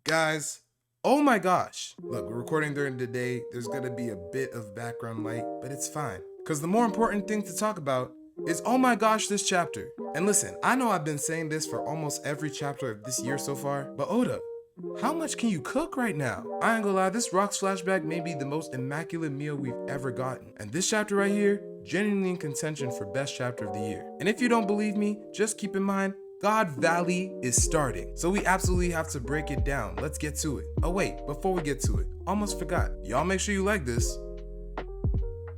Guys, oh my gosh. Look, we're recording during the day. There's gonna be a bit of background light, but it's fine. Because the more important thing to talk about is, oh my gosh, this chapter. And listen, I know I've been saying this for almost every chapter of this year so far, but Oda, how much can you cook right now? I ain't gonna lie, this Rocks flashback may be the most immaculate meal we've ever gotten. And this chapter right here, genuinely in contention for best chapter of the year. And if you don't believe me, just keep in mind, God Valley is starting. So we absolutely have to break it down. Let's get to it. Oh wait, before we get to it, almost forgot. Y'all make sure you like this.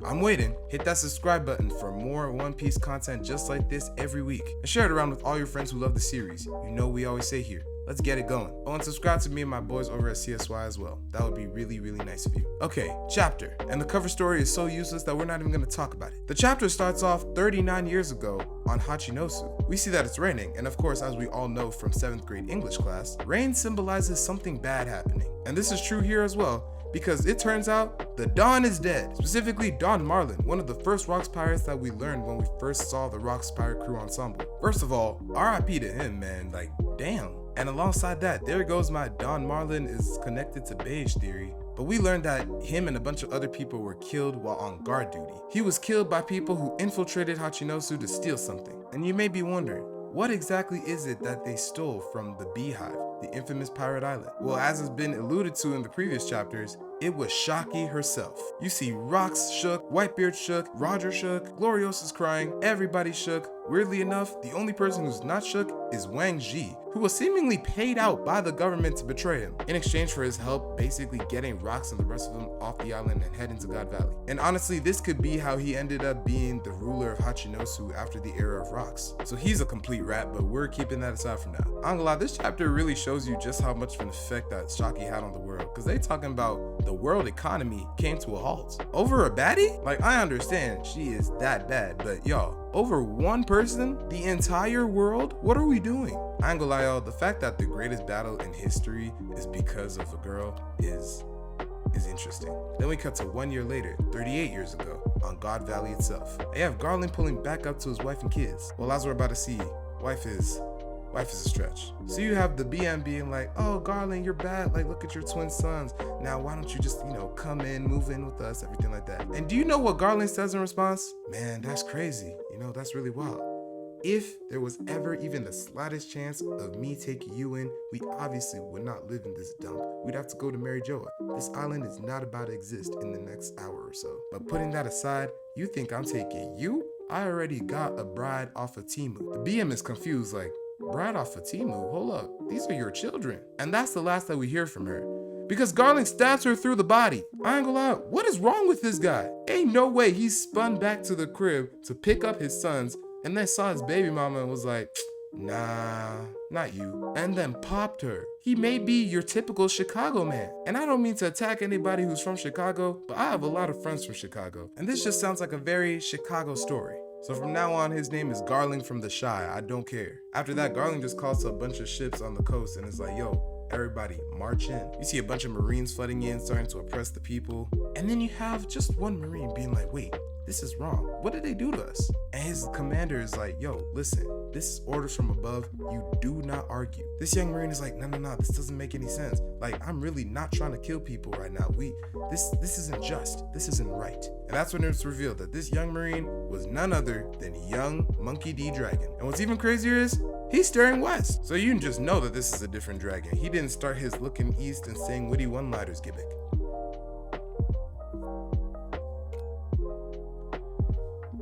I'm waiting. Hit that subscribe button for more One Piece content just like this every week. And share it around with all your friends who love the series. You know we always say here, let's get it going. Oh, and subscribe to me and my boys over at CSY as well. That would be really, really nice of you. Okay, chapter. And the cover story is so useless that we're not even gonna talk about it. The chapter starts off 39 years ago on Hachinosu. We see that it's raining, and of course, as we all know from 7th grade English class, rain symbolizes something bad happening. And this is true here as well, because it turns out the Don is dead. Specifically, Don Marlin, one of the first Rocks pirates that we learned when we first saw the Rocks pirate crew ensemble. First of all, RIP to him, man, like, damn. And alongside that, there goes my Don Marlin is connected to beige theory. But we learned that him and a bunch of other people were killed while on guard duty. He was killed by people who infiltrated Hachinosu to steal something. And you may be wondering, what exactly is it that they stole from the Beehive, the infamous pirate island? Well, as has been alluded to in the previous chapters, it was Shaki herself. You see Rocks shook, Whitebeard shook, Roger shook, Gloriosa's crying, everybody shook. Weirdly enough, the only person who's not shook is Wang Ji, who was seemingly paid out by the government to betray him, in exchange for his help basically getting Rocks and the rest of them off the island and heading to God Valley. And honestly, this could be how he ended up being the ruler of Hachinosu after the era of Rocks. So he's a complete rat, but we're keeping that aside for now. I'm gonna lie, this chapter really shows you just how much of an effect that Shaki had on the world, because they talking about the world economy came to a halt over a baddie. Like, I understand she is that bad, but y'all, over one person, the entire world? What are we doing? I ain't gonna lie, y'all, the fact that the greatest battle in history is because of a girl is interesting. Then we cut to 1 year later, 38 years ago, on God Valley itself. They have Garling pulling back up to his wife and kids. Well, as we're about to see, wife is a stretch. So you have the BM being like, oh, Garling, you're bad. Like, look at your twin sons. Now, why don't you just, come in, move in with us, everything like that. And do you know what Garling says in response? Man, that's crazy. That's really wild. If there was ever even the slightest chance of me taking you in, we obviously would not live in this dump. We'd have to go to Mary Joa. This island is not about to exist in the next hour or so. But putting that aside, you think I'm taking you? I already got a bride off of Timu. The BM is confused, like, bride off of Timu? Hold up, these are your children. And that's the last that we hear from her, because Garling stabs her through the body. I ain't gonna lie, what is wrong with this guy? Ain't no way he spun back to the crib to pick up his sons and then saw his baby mama and was like, nah, not you, and then popped her. He may be your typical Chicago man. And I don't mean to attack anybody who's from Chicago, but I have a lot of friends from Chicago, and this just sounds like a very Chicago story. So from now on, his name is Garling from the Shy. I don't care. After that, Garling just calls to a bunch of ships on the coast and is like, yo, everybody, march in. You see a bunch of Marines flooding in, starting to oppress the people. And then you have just one Marine being like, wait, this is wrong. What did they do to us? And his commander is like, yo, listen, this is orders from above. You do not argue. This young Marine is like, no, this doesn't make any sense. Like, I'm really not trying to kill people right now. This isn't just. This isn't right. And that's when it's revealed that this young Marine was none other than young Monkey D. Dragon. And what's even crazier is, he's staring west. So you can just know that this is a different dragon. He didn't start his looking east and saying witty one-liners gimmick.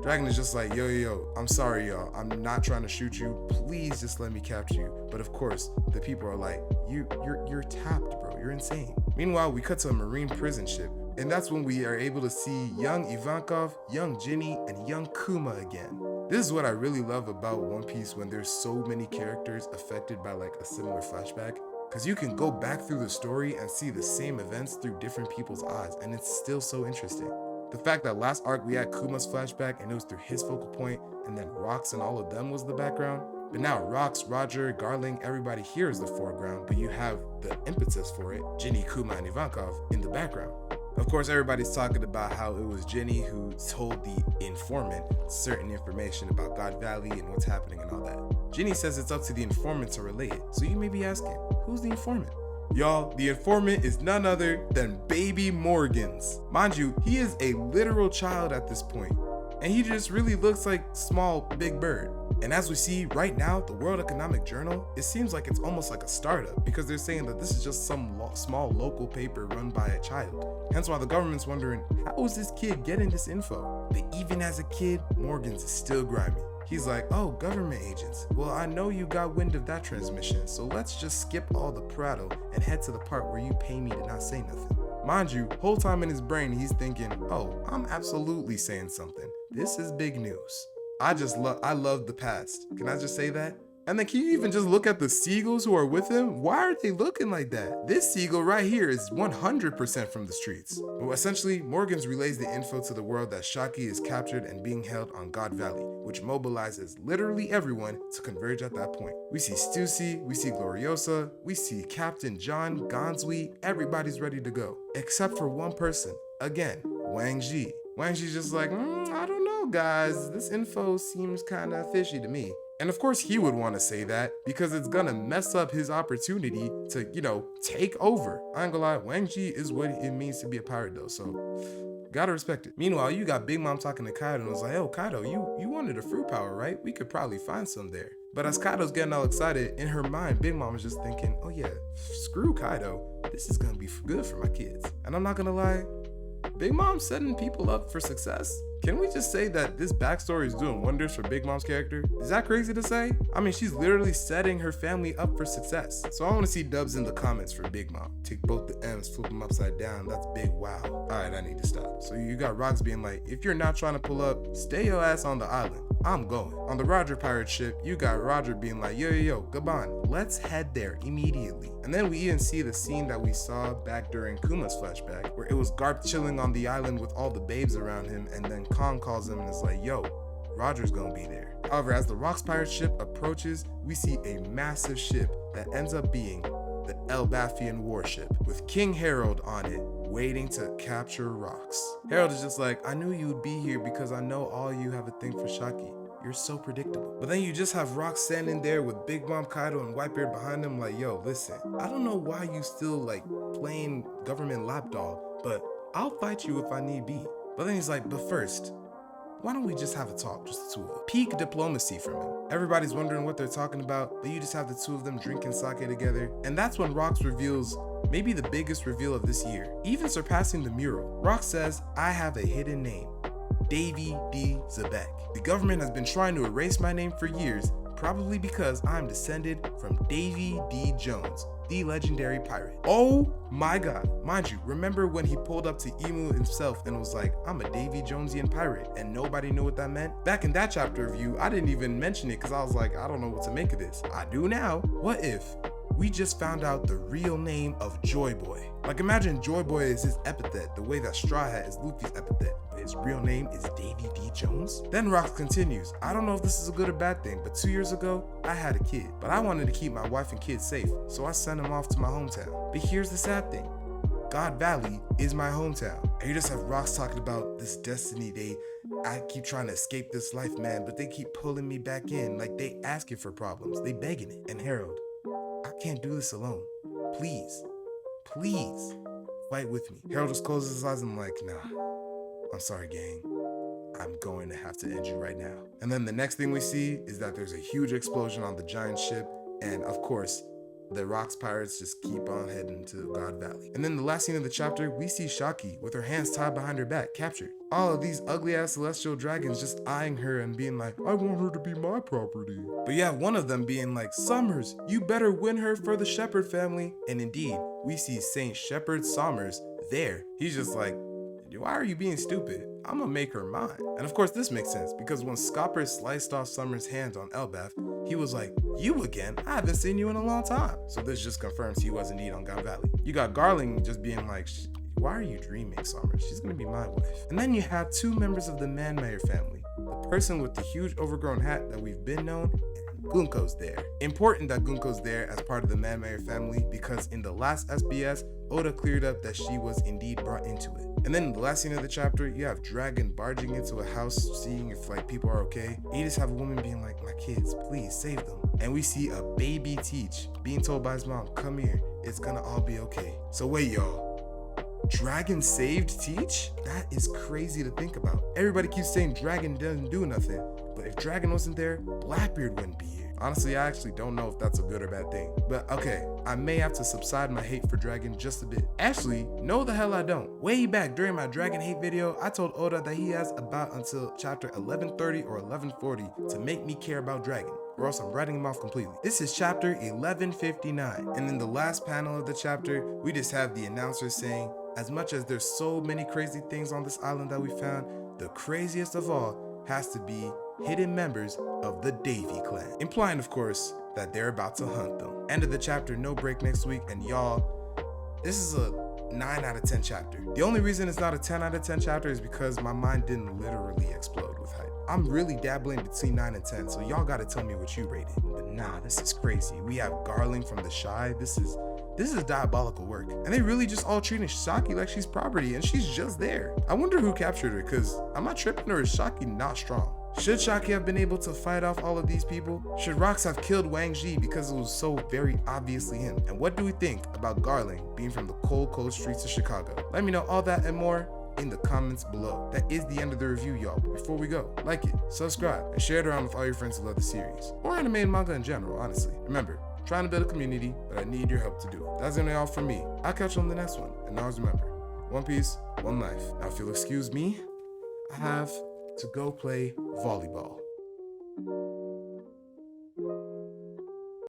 Dragon is just like, yo, I'm sorry, y'all. I'm not trying to shoot you. Please just let me capture you. But of course, the people are like, you're tapped, bro. You're insane. Meanwhile, we cut to a Marine prison ship. And that's when we are able to see young Ivankov, young Ginny, and young Kuma again. This is what I really love about One Piece when there's so many characters affected by like a similar flashback. Because you can go back through the story and see the same events through different people's eyes, and it's still so interesting. The fact that last arc we had Kuma's flashback and it was through his focal point, and then Rocks and all of them was the background. But now Rocks, Roger, Garling, everybody here is the foreground, but you have the impetus for it, Ginny, Kuma, and Ivankov, in the background. Of course, everybody's talking about how it was Ginny who told the informant certain information about God Valley and what's happening and all that. Ginny says it's up to the informant to relay it. So you may be asking, who's the informant? Y'all, the informant is none other than Baby Morgans. Mind you, he is a literal child at this point, and he just really looks like small Big Bird. And as we see right now, the World Economic Journal, it seems like it's almost like a startup because they're saying that this is just some small local paper run by a child. Hence why the government's wondering, how is this kid getting this info? But even as a kid, Morgans is still grimy. He's like, oh, government agents. Well, I know you got wind of that transmission, so let's just skip all the prattle and head to the part where you pay me to not say nothing. Mind you, whole time in his brain, he's thinking, oh, I'm absolutely saying something. This is big news. I love the past. Can I just say that? And then can you even just look at the seagulls who are with him? Why are they looking like that? This seagull right here is 100% from the streets. Well, essentially, Morgans relays the info to the world that Shaki is captured and being held on God Valley, which mobilizes literally everyone to converge at that point. We see Stussy, we see Gloriosa, we see Captain John, Gansui, everybody's ready to go. Except for one person. Again, Wang Ji. Wang Ji's just like, I don't know, guys. This info seems kind of fishy to me. And of course he would want to say that because it's gonna mess up his opportunity to, take over. I ain't gonna lie, Wang Ji is what it means to be a pirate though, so gotta respect it. Meanwhile, you got Big Mom talking to Kaido and was like, oh, Kaido, you wanted a fruit power, right? We could probably find some there. But as Kaido's getting all excited, in her mind, Big Mom is just thinking, oh yeah, screw Kaido. This is gonna be good for my kids. And I'm not gonna lie, Big Mom's setting people up for success. Can we just say that this backstory is doing wonders for Big Mom's character? Is that crazy to say? I mean, she's literally setting her family up for success. So I want to see dubs in the comments for Big Mom. Take both the M's, flip them upside down. That's big wow. All right, I need to stop. So you got Rocks being like, if you're not trying to pull up, stay your ass on the island. I'm going. On the Roger pirate ship, you got Roger being like, yo, Gabon, let's head there immediately. And then we even see the scene that we saw back during Kuma's flashback, where it was Garp chilling on the island with all the babes around him, and then Kong calls him and is like, yo, Roger's gonna be there. However, as the Rocks pirate ship approaches, we see a massive ship that ends up being the Elbathian warship with King Harold on it, waiting to capture Rocks. Harold is just like, I knew you'd be here because I know all you have a thing for Shaki. You're so predictable. But then you just have Rocks standing there with Big Mom, Kaido, and Whitebeard behind him like, yo, listen, I don't know why you still playing government lapdog, but I'll fight you if I need be. But then he's like, but first, why don't we just have a talk, just the two of us? Peak diplomacy from him. Everybody's wondering what they're talking about, but you just have the two of them drinking sake together. And that's when Rocks reveals maybe the biggest reveal of this year, even surpassing the mural. Rocks says, I have a hidden name, Davy D. Zebek. The government has been trying to erase my name for years, probably because I'm descended from Davy D. Jones, the legendary pirate. Oh my god. Mind you, remember when he pulled up to Emu himself and was like, I'm a Davy Jonesian pirate, and nobody knew what that meant? Back in that chapter of you, I didn't even mention it because I was like, I don't know what to make of this. I do now. What if we just found out the real name of Joy Boy? Like, imagine Joy Boy is his epithet, the way that Straw Hat is Luffy's epithet, but his real name is Davy D. Jones? Then Rocks continues, I don't know if this is a good or bad thing, but 2 years ago, I had a kid, but I wanted to keep my wife and kids safe, so I sent him off to my hometown. But here's the sad thing, God Valley is my hometown. And you just have Rocks talking about this destiny, I keep trying to escape this life, man, but they keep pulling me back in, like they asking for problems, they begging it. And Harold, I can't do this alone. Please, fight with me. Harold just closes his eyes and I'm like, nah, I'm sorry, gang. I'm going to have to end you right now. And then the next thing we see is that there's a huge explosion on the giant ship. And of course, the Rocks pirates just keep on heading to God Valley. And then the last scene of the chapter, we see Shaki with her hands tied behind her back, captured. All of these ugly ass celestial dragons just eyeing her and being like, I want her to be my property. But you have one of them being like, Summers, you better win her for the Shepherd family. And indeed, we see Saint Shepherd Summers there. He's just like, why are you being stupid? I'm gonna make her mine. And of course this makes sense because when Scopper sliced off Summer's hands on Elbath, he was like, you again? I haven't seen you in a long time. So this just confirms he was indeed on God Valley. You got Garling just being like, why are you dreaming, Summer? She's gonna be my wife. And then you have two members of the Manmayer family. The person with the huge overgrown hat that we've been known, and Gunko's there. Important that Gunko's there as part of the Manmayer family because in the last SBS, Oda cleared up that she was indeed brought into it. And then in the last scene of the chapter, you have Dragon barging into a house, seeing if people are okay. And you just have a woman being like, my kids, please save them. and we see a baby Teach being told by his mom, come here, it's gonna all be okay. So wait, y'all. Dragon saved Teach? That is crazy to think about. Everybody keeps saying Dragon doesn't do nothing, but if Dragon wasn't there, Blackbeard wouldn't be here. Honestly, I actually don't know if that's a good or bad thing. But okay, I may have to subside my hate for Dragon just a bit. Actually, no the hell I don't. Way back during my Dragon hate video, I told Oda that he has about until chapter 1130 or 1140 to make me care about Dragon, or else I'm writing him off completely. This is chapter 1159, and in the last panel of the chapter, we just have the announcer saying, as much as there's so many crazy things on this island that we found, the craziest of all has to be hidden members of the Davy clan. Implying, of course, that they're about to hunt them. End of the chapter, no break next week, and y'all, this is a 9 out of 10 chapter. The only reason it's not a 10 out of 10 chapter is because my mind didn't literally explode with hype. I'm really dabbling between 9 and 10, so y'all gotta tell me what you rated. But nah, this is crazy. We have Garling from the Shy. This is diabolical work. And they really just all treating Shaki like she's property and she's just there. I wonder who captured her, cause am I tripping or is Shaki not strong? Should Shaki have been able to fight off all of these people? Should Rocks have killed Wang Ji because it was so very obviously him? And what do we think about Garling being from the cold streets of Chicago? Let me know all that and more in the comments below. That is the end of the review, y'all. But before we go, like it, subscribe, and share it around with all your friends who love the series, or anime and manga in general, honestly. Remember, trying to build a community, but I need your help to do it. That's gonna be all from me. I'll catch you on the next one. And always remember, one piece, one life. Now if you'll excuse me, I have to go play volleyball.